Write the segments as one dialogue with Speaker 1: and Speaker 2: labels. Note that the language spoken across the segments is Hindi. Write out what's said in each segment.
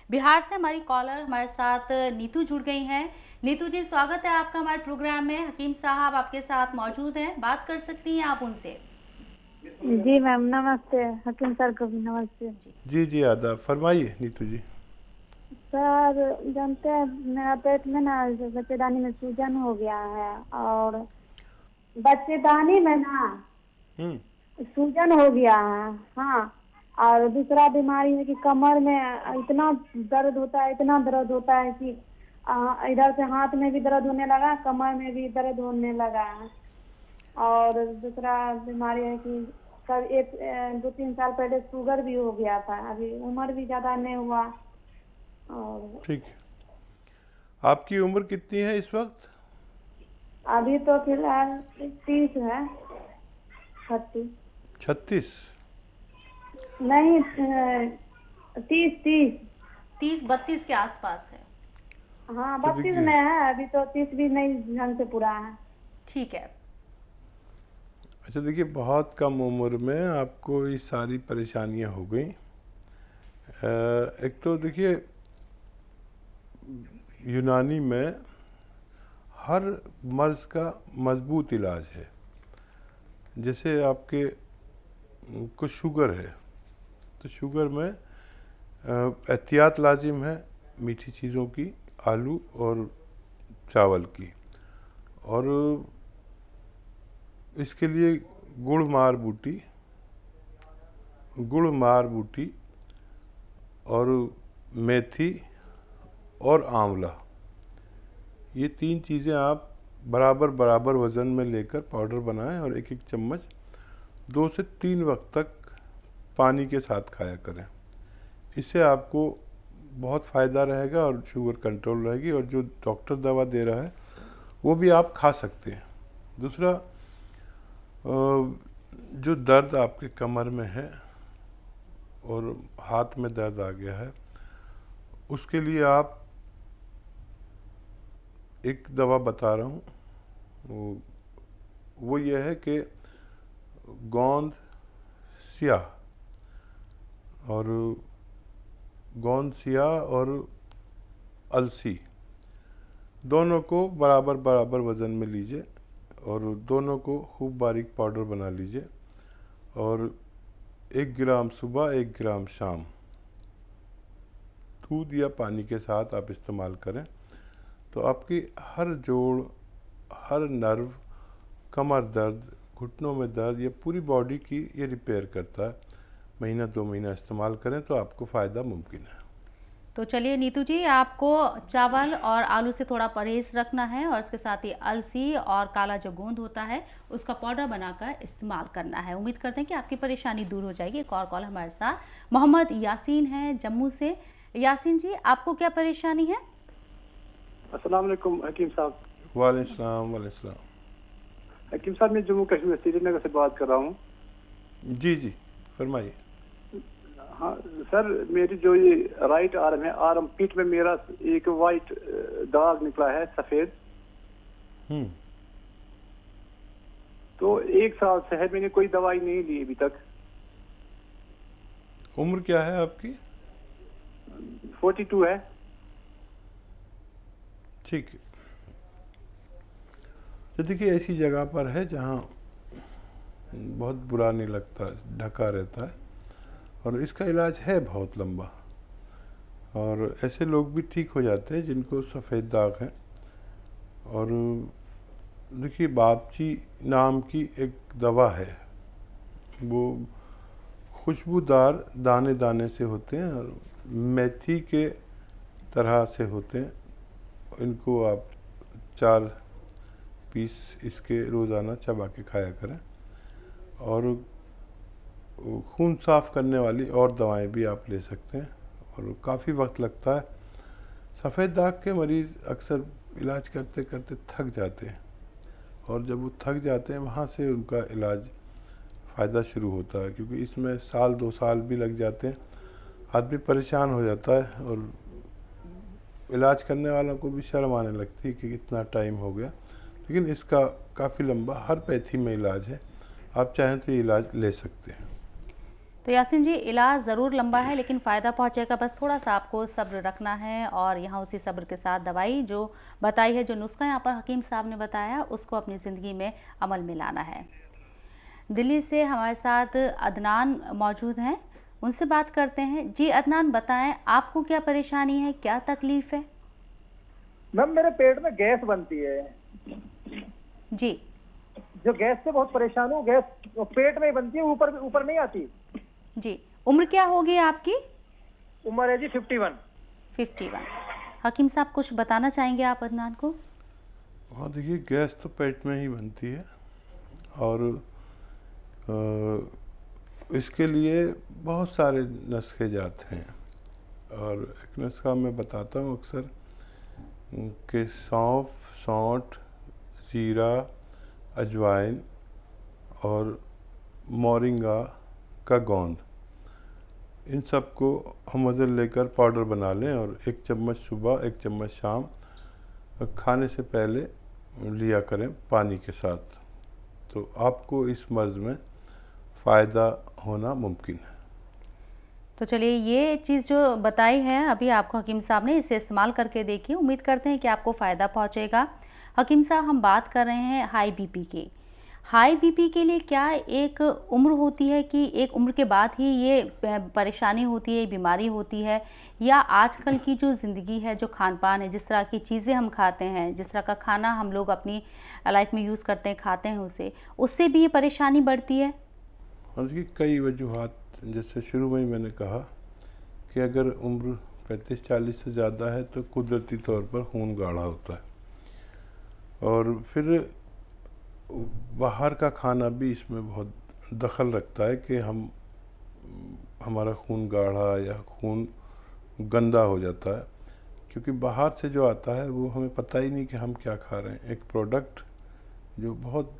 Speaker 1: बिहार से हमारी कॉलर हमारे साथ नीतू जुड़ गई हैं। नीतू जी, स्वागत है आपका हमारे प्रोग्राम में। हकीम साहब आपके साथ मौजूद हैं, बात कर सकती हैं आप उनसे।
Speaker 2: जी मैम, नमस्ते। हकीम सर को भी नमस्ते।
Speaker 1: जी
Speaker 3: जी जी, आदाब। फरमाइए नीतू जी।
Speaker 2: सर, जानते हैं मेरा पेट में ना बच्चेदानी में सूजन हो गया है, और बच्चेदानी में ना
Speaker 3: हम्म।
Speaker 2: सूजन हो गया है। हाँ, और दूसरा बीमारी है कि कमर में इतना दर्द होता है, इतना दर्द होता है कि इधर से हाथ में भी दर्द होने लगा, कमर में भी दर्द होने लगा है। और दूसरा बीमारी है कि कल 2-3 साल पहले शुगर भी हो गया था। अभी उम्र भी ज़्यादा नहीं हुआ। और
Speaker 3: ठीक है। आपकी उम्र कितनी है इस वक्त?
Speaker 2: अभी तो फिलहाल 30 है। 36
Speaker 3: 36?
Speaker 2: नहीं, 30।
Speaker 1: 30-32 के आसपास है।
Speaker 2: हाँ,
Speaker 3: तो
Speaker 2: 32
Speaker 3: देखिए,
Speaker 2: में है। अभी तो 30 भी नहीं ढंग से पूरा है।
Speaker 1: ठीक है।
Speaker 3: अच्छा देखिए, बहुत कम उम्र में आपको ये सारी परेशानियां हो गई। एक तो देखिए, यूनानी में हर मर्ज का मजबूत इलाज है। जैसे आपके को शुगर है, तो शुगर में एहतियात लाजिम है, मीठी चीज़ों की, आलू और चावल की। और इसके लिए गुड़ मार बूटी और मेथी और आंवला, ये 3 चीज़ें आप बराबर बराबर वज़न में लेकर पाउडर बनाएं और एक एक चम्मच 2 से 3 वक्त तक पानी के साथ खाया करें। इससे आपको बहुत फ़ायदा रहेगा और शुगर कंट्रोल रहेगी। और जो डॉक्टर दवा दे रहा है वो भी आप खा सकते हैं। दूसरा, जो दर्द आपके कमर में है और हाथ में दर्द आ गया है, उसके लिए आप एक दवा बता रहा हूँ। वो ये है कि गोंद और अलसी दोनों को बराबर बराबर वज़न में लीजिए और दोनों को खूब बारीक पाउडर बना लीजिए। और 1 ग्राम सुबह 1 ग्राम शाम दूध या पानी के साथ आप इस्तेमाल करें, तो आपकी हर जोड़, हर नर्व, कमर दर्द, घुटनों में दर्द, ये पूरी बॉडी की ये रिपेयर करता है। महीना 2 महीना इस्तेमाल करें तो आपको फ़ायदा मुमकिन है।
Speaker 1: तो चलिए नीतू जी, आपको चावल और आलू से थोड़ा परहेज रखना है और इसके साथ ही अलसी और काला जो गोंद होता है उसका पाउडर बनाकर इस्तेमाल करना है। उम्मीद करते हैं कि आपकी परेशानी दूर हो जाएगी। एक और कॉल हमारे साथ मोहम्मद यासीन है जम्मू से। यासीन जी, आपको क्या परेशानी है?
Speaker 4: अस्सलाम वालेकुम हकीम साहब।
Speaker 3: वालेकुम सलाम। वालेकुम सलाम।
Speaker 4: हकीम साहब, मैं जम्मू कश्मीर श्रीनगर से बात कर रहा हूँ।
Speaker 3: जी जी, फरमाइए।
Speaker 4: हाँ सर, मेरी जो ये राइट आर्म है, आर्म पीठ में मेरा एक वाइट दाग निकला है, सफेद। तो 1 साल से है, मैंने कोई दवाई नहीं ली अभी तक।
Speaker 3: उम्र क्या है आपकी?
Speaker 4: 42 है।
Speaker 3: ठीक है। तो देखिए, ऐसी जगह पर है जहाँ बहुत बुरा नहीं लगता, ढका रहता है, और इसका इलाज है बहुत लंबा। और ऐसे लोग भी ठीक हो जाते हैं जिनको सफ़ेद दाग है। और देखिए, बापची नाम की एक दवा है, वो खुशबूदार दाने दाने से होते हैं और मेथी के तरह से होते हैं। इनको आप 4 पीस इसके रोज़ाना चबा के खाया करें। और खून साफ़ करने वाली और दवाएं भी आप ले सकते हैं, और काफ़ी वक्त लगता है। सफ़ेद दाग के मरीज़ अक्सर इलाज करते करते थक जाते हैं, और जब वो थक जाते हैं वहाँ से उनका इलाज फ़ायदा शुरू होता है, क्योंकि इसमें 1-2 साल भी लग जाते हैं। आदमी परेशान हो जाता है और इलाज करने वालों को भी शर्म आने लगती है कि इतना टाइम हो गया। लेकिन इसका काफ़ी लंबा हर पैथी में इलाज है, आप चाहें तो ये इलाज ले सकते हैं।
Speaker 1: तो यासीन जी, इलाज ज़रूर लंबा है लेकिन फ़ायदा पहुंचेगा, बस थोड़ा सा आपको सब्र रखना है और यहाँ उसी सब्र के साथ दवाई जो बताई है, जो नुस्खा यहाँ पर हकीम साहब ने बताया, उसको अपनी ज़िंदगी में अमल में लाना है। दिल्ली से हमारे साथ अदनान मौजूद हैं, उनसे बात करते हैं। जी अदनान, बताएं आपको क्या परेशानी है, क्या तकलीफ़ है?
Speaker 5: मैम मेरे पेट में गैस बनती है।
Speaker 1: जी
Speaker 5: जो गैस से बहुत परेशान हूँ। गैस पेट में ही बनती है, ऊपर ऊपर नहीं आती।
Speaker 1: जी, उम्र क्या होगी आपकी?
Speaker 5: उम्र है जी 51।
Speaker 1: 51। हकीम साहब कुछ बताना चाहेंगे आप अदनान को?
Speaker 3: हाँ देखिए, गैस तो पेट में ही बनती है और इसके लिए बहुत सारे नुस्खे जाते हैं और एक नुस्खा मैं बताता हूँ अक्सर कि सौंफ, सौंठ, जीरा, अजवाइन और मोरिंगा का गोंद, इन सबको हम वज़न लेकर पाउडर बना लें और 1 चम्मच सुबह 1 चम्मच शाम खाने से पहले लिया करें पानी के साथ, तो आपको इस मर्ज़ में फ़ायदा होना मुमकिन है।
Speaker 1: तो चलिए, ये चीज़ जो बताई है अभी आपको हकीम साहब ने, इसे इस्तेमाल करके देखिए, उम्मीद करते हैं कि आपको फ़ायदा पहुंचेगा। हकीम साहब, हम बात कर रहे हैं हाई बीपी की। हाई बीपी के लिए क्या एक उम्र होती है कि एक उम्र के बाद ही ये परेशानी होती है, बीमारी होती है, या आजकल की जो ज़िंदगी है, जो खान-पान है, जिस तरह की चीज़ें हम खाते हैं, जिस तरह का खाना हम लोग अपनी लाइफ में यूज़ करते हैं, खाते हैं उससे भी ये परेशानी बढ़ती है?
Speaker 3: और देखिए, कई वजूहात, जैसे शुरू में ही मैंने कहा कि अगर उम्र 35-40 से ज़्यादा है तो कुदरती तौर पर खून गाढ़ा होता है और फिर बाहर का खाना भी इसमें बहुत दखल रखता है कि हमारा खून गाढ़ा या खून गंदा हो जाता है, क्योंकि बाहर से जो आता है वो हमें पता ही नहीं कि हम क्या खा रहे हैं। एक प्रोडक्ट जो बहुत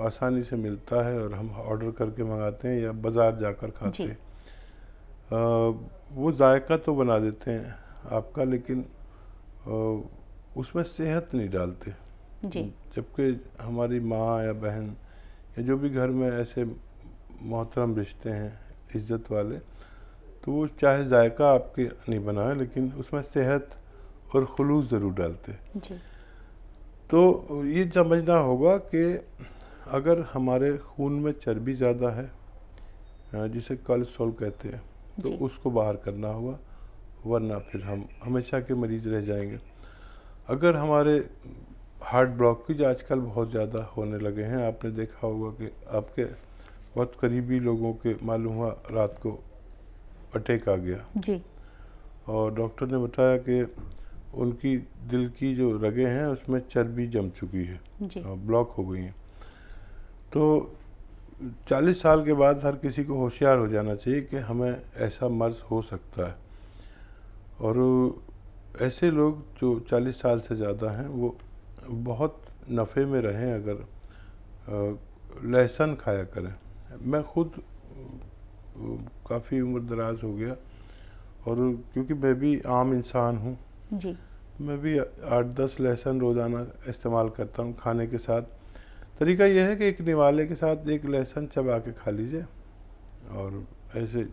Speaker 3: आसानी से मिलता है और हम ऑर्डर करके मंगाते हैं या बाज़ार जाकर खाते हैं, वो जायका तो बना देते हैं आपका, लेकिन उसमें सेहत नहीं डालते। जबकि हमारी माँ या बहन या जो भी घर में ऐसे मोहतरम रिश्ते हैं, इज़्ज़त वाले, तो वो चाहे जायका आपके नहीं बनाए लेकिन उसमें सेहत और खुलूस ज़रूर डालते हैं। तो ये समझना होगा कि अगर हमारे खून में चर्बी ज़्यादा है, जिसे कोलेस्ट्रॉल कहते हैं, तो उसको बाहर करना होगा, वरना फिर हम हमेशा के मरीज़ रह जाएंगे। अगर हमारे हार्ट ब्लॉकेज आजकल बहुत ज़्यादा होने लगे हैं, आपने देखा होगा कि आपके बहुत करीबी लोगों के मालूम हुआ रात को अटैक आ गया
Speaker 1: जी,
Speaker 3: और डॉक्टर ने बताया कि उनकी दिल की जो रगें हैं उसमें चर्बी जम चुकी है और ब्लॉक हो गई हैं। तो 40 साल के बाद हर किसी को होशियार हो जाना चाहिए कि हमें ऐसा मर्ज़ हो सकता है, और ऐसे लोग जो 40 साल से ज़्यादा हैं वो बहुत नफ़े में रहें अगर लहसुन खाया करें। मैं खुद काफ़ी उम्र दराज हो गया और क्योंकि मैं भी आम इंसान हूँ
Speaker 1: जी,
Speaker 3: मैं भी 8-10 लहसुन रोज़ाना इस्तेमाल करता हूँ खाने के साथ। तरीका यह है कि एक निवाले के साथ एक लहसुन चबा के खा लीजिए और ऐसे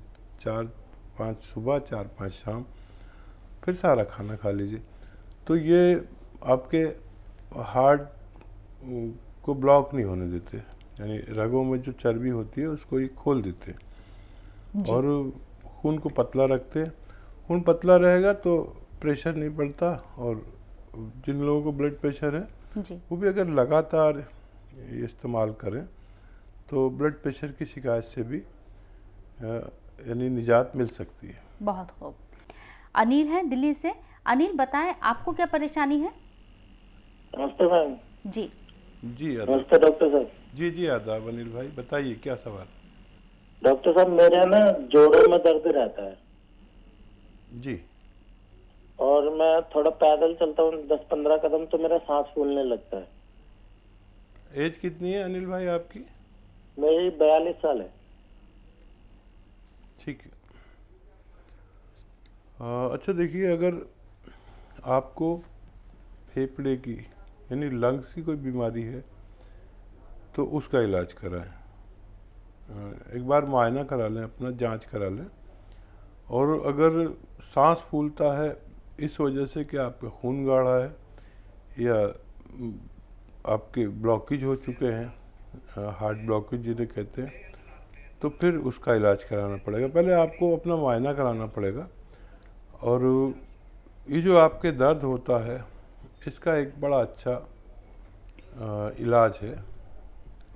Speaker 3: 4-5 सुबह 4-5 शाम, फिर सारा खाना खा लीजिए। तो ये आपके हार्ट को ब्लॉक नहीं होने देते, यानी रगों में जो चर्बी होती है उसको ये खोल देते और खून को पतला रखते हैं। खून पतला रहेगा तो प्रेशर नहीं बढ़ता, और जिन लोगों को ब्लड प्रेशर है वो भी अगर लगातार इस्तेमाल करें तो ब्लड प्रेशर की शिकायत से भी यानी निजात मिल सकती है।
Speaker 1: बहुत खूब। अनिल है दिल्ली से। अनिल, बताएं आपको क्या परेशानी है?
Speaker 5: नमस्ते मैम।
Speaker 1: जी
Speaker 3: जी आदाब।
Speaker 5: नमस्ते डॉक्टर साहब।
Speaker 3: जी आदाब अनिल भाई, बताइए क्या सवाल।
Speaker 5: डॉक्टर साहब, मेरे ना जोड़ों में दर्द रहता है
Speaker 3: जी,
Speaker 5: और मैं थोड़ा पैदल चलता हूँ 10-15 कदम तो मेरा सांस फूलने लगता है।
Speaker 3: एज कितनी है अनिल भाई आपकी?
Speaker 5: मेरी 42 साल है।
Speaker 3: ठीक है। अच्छा देखिए, अगर आपको फेफड़े की यानी लंग्स की कोई बीमारी है तो उसका इलाज कराएं। एक बार मुआयना करा लें, अपना जांच करा लें। और अगर सांस फूलता है इस वजह से कि आपका खून गाढ़ा है या आपके ब्लॉकेज हो चुके हैं, हार्ट ब्लॉकेज जिन्हें कहते हैं, तो फिर उसका इलाज कराना पड़ेगा। पहले आपको अपना मुआयना कराना पड़ेगा। और ये जो आपके दर्द होता है इसका एक बड़ा अच्छा इलाज है,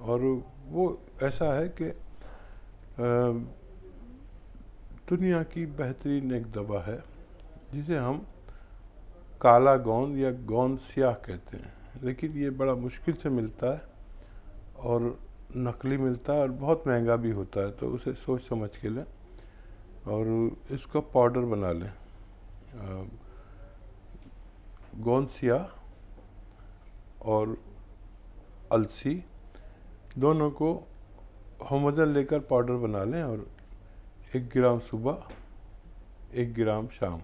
Speaker 3: और वो ऐसा है कि दुनिया की बेहतरीन एक दवा है जिसे हम काला गोंद या गोंद स्याह कहते हैं। लेकिन ये बड़ा मुश्किल से मिलता है और नकली मिलता है और बहुत महंगा भी होता है, तो उसे सोच समझ के लें और इसका पाउडर बना लें। गोंद स्याह और अलसी दोनों को होमोजन लेकर पाउडर बना लें और 1 ग्राम सुबह 1 ग्राम शाम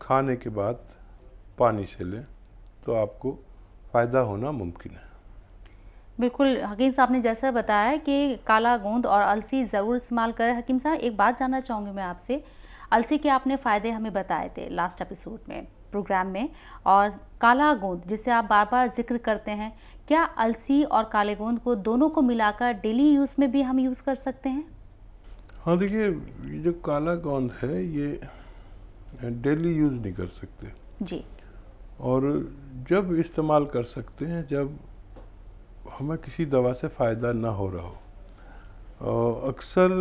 Speaker 3: खाने के बाद पानी से लें तो आपको फ़ायदा होना मुमकिन है।
Speaker 1: बिल्कुल हकीम साहब ने जैसा बताया कि काला गोंद और अलसी ज़रूर इस्तेमाल करें। हकीम साहब एक बात जानना चाहूँगी मैं आपसे, अलसी के आपने फ़ायदे हमें बताए थे लास्ट एपिसोड में, प्रोग्राम में, और काला गोंद जिसे आप बार बार जिक्र करते हैं, क्या अलसी और काले गोंद को दोनों को मिलाकर डेली यूज़ में भी हम यूज़ कर सकते हैं?
Speaker 3: हाँ देखिए, ये जो काला गोंद है ये डेली यूज़ नहीं कर सकते
Speaker 1: जी।
Speaker 3: और जब इस्तेमाल कर सकते हैं जब हमें किसी दवा से फ़ायदा ना हो रहा हो। अक्सर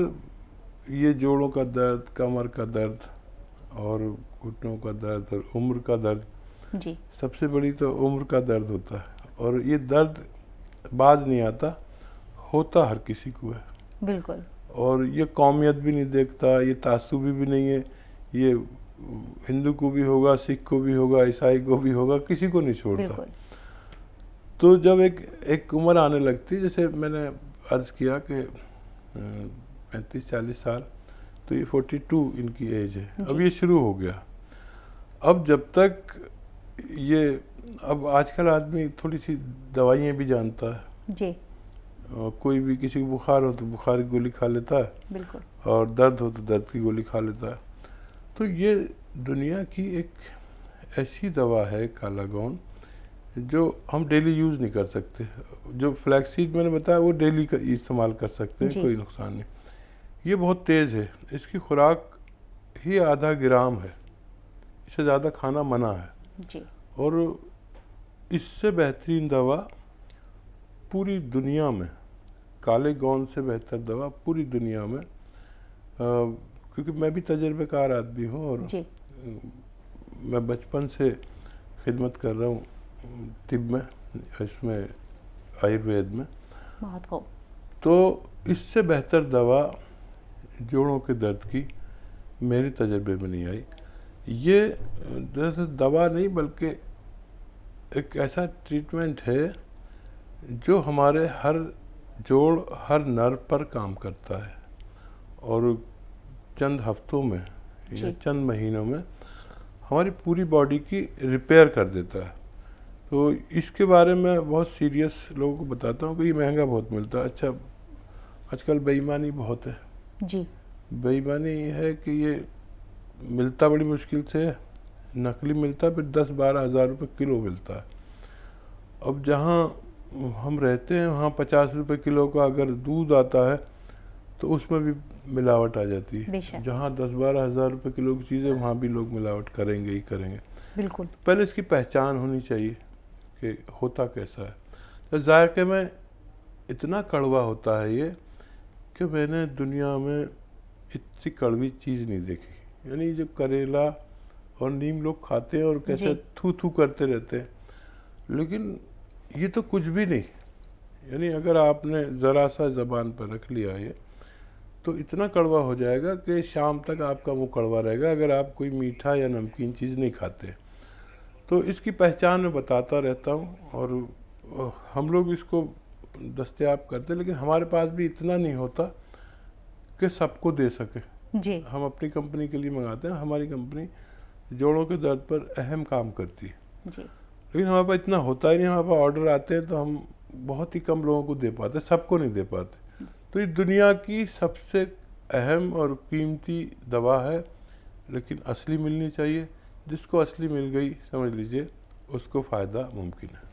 Speaker 3: ये जोड़ों का दर्द, कमर का दर्द और घुटनों का दर्द और उम्र का दर्द,
Speaker 1: जी।
Speaker 3: सबसे बड़ी तो उम्र का दर्द होता है। और ये दर्द बाज नहीं आता, होता हर किसी को है।
Speaker 1: बिल्कुल।
Speaker 3: और ये कौमियत भी नहीं देखता, ये तासुबी भी नहीं है, ये हिंदू को भी होगा, सिख को भी होगा, ईसाई को भी होगा, किसी को नहीं छोड़ता।
Speaker 1: बिल्कुल।
Speaker 3: तो जब एक उम्र आने लगती, जैसे मैंने अर्ज़ किया कि 35-40 साल, तो ये 42 इनकी एज है, अब ये शुरू हो गया। अब जब तक ये, अब आजकल आदमी थोड़ी सी दवाइयाँ भी जानता है
Speaker 1: जी।
Speaker 3: कोई भी किसी को बुखार हो तो बुखार की गोली खा लेता है,
Speaker 1: बिल्कुल।
Speaker 3: और दर्द हो तो दर्द की गोली खा लेता है। तो ये दुनिया की एक ऐसी दवा है काला गोंद जो हम डेली यूज़ नहीं कर सकते। जो फ्लैक्सीड मैंने बताया वो डेली का इस्तेमाल कर सकते हैं, कोई नुकसान नहीं। ये बहुत तेज़ है, इसकी खुराक ही आधा ग्राम है, इससे ज़्यादा खाना मना है
Speaker 1: जी।
Speaker 3: और इससे बेहतरीन दवा पूरी दुनिया में, काले गोंद से बेहतर दवा पूरी दुनिया में, क्योंकि मैं भी तजर्बेकार आदमी हूँ और मैं बचपन से खिदमत कर रहा हूँ तिब में, इसमें आयुर्वेद में।
Speaker 1: बहुत खूब।
Speaker 3: तो इससे बेहतर दवा जोड़ों के दर्द की मेरे तजर्बे में नहीं आई। ये दरअसल दवा नहीं बल्कि एक ऐसा ट्रीटमेंट है जो हमारे हर जोड़, हर नर्व पर काम करता है और चंद हफ्तों में या चंद महीनों में हमारी पूरी बॉडी की रिपेयर कर देता है। तो इसके बारे में बहुत सीरियस लोगों को बताता हूँ कि ये महंगा बहुत मिलता है। अच्छा, आजकल बेईमानी बहुत है
Speaker 1: जी।
Speaker 3: बेईमानी है कि ये मिलता बड़ी मुश्किल से है, नकली मिलता है, फिर 10-12 हज़ार रुपये किलो मिलता है। अब जहाँ हम रहते हैं वहाँ 50 रुपये किलो का अगर दूध आता है तो उसमें भी मिलावट आ जाती है। जहाँ 10-12 हज़ार रुपये किलो की चीज़ें वहाँ भी लोग मिलावट करेंगे ही करेंगे।
Speaker 1: बिल्कुल।
Speaker 3: पहले इसकी पहचान होनी चाहिए कि होता कैसा है। तो जायके में इतना कड़वा होता है ये कि मैंने दुनिया में इतनी कड़वी चीज़ नहीं देखी। यानी जो करेला और नीम लोग खाते हैं और कैसे थू थू करते रहते हैं, लेकिन ये तो कुछ भी नहीं। यानी अगर आपने ज़रा सा ज़बान पर रख लिया ये तो इतना कड़वा हो जाएगा कि शाम तक आपका मुंह कड़वा रहेगा अगर आप कोई मीठा या नमकीन चीज़ नहीं खाते। तो इसकी पहचान मैं बताता रहता हूँ और हम लोग इसको दस्तयाब करते, लेकिन हमारे पास भी इतना नहीं होता कि सबको दे सके।
Speaker 1: जी।
Speaker 3: हम अपनी कंपनी के लिए मंगाते हैं, हमारी कंपनी जोड़ों के दर्द पर अहम काम करती है
Speaker 1: जी।
Speaker 3: लेकिन हमारे पास इतना होता ही नहीं। हमारे पास ऑर्डर आते हैं तो हम बहुत ही कम लोगों को दे पाते, सबको नहीं दे पाते। तो ये दुनिया की सबसे अहम और कीमती दवा है, लेकिन असली मिलनी चाहिए। जिसको असली मिल गई समझ लीजिए उसको फ़ायदा मुमकिन है।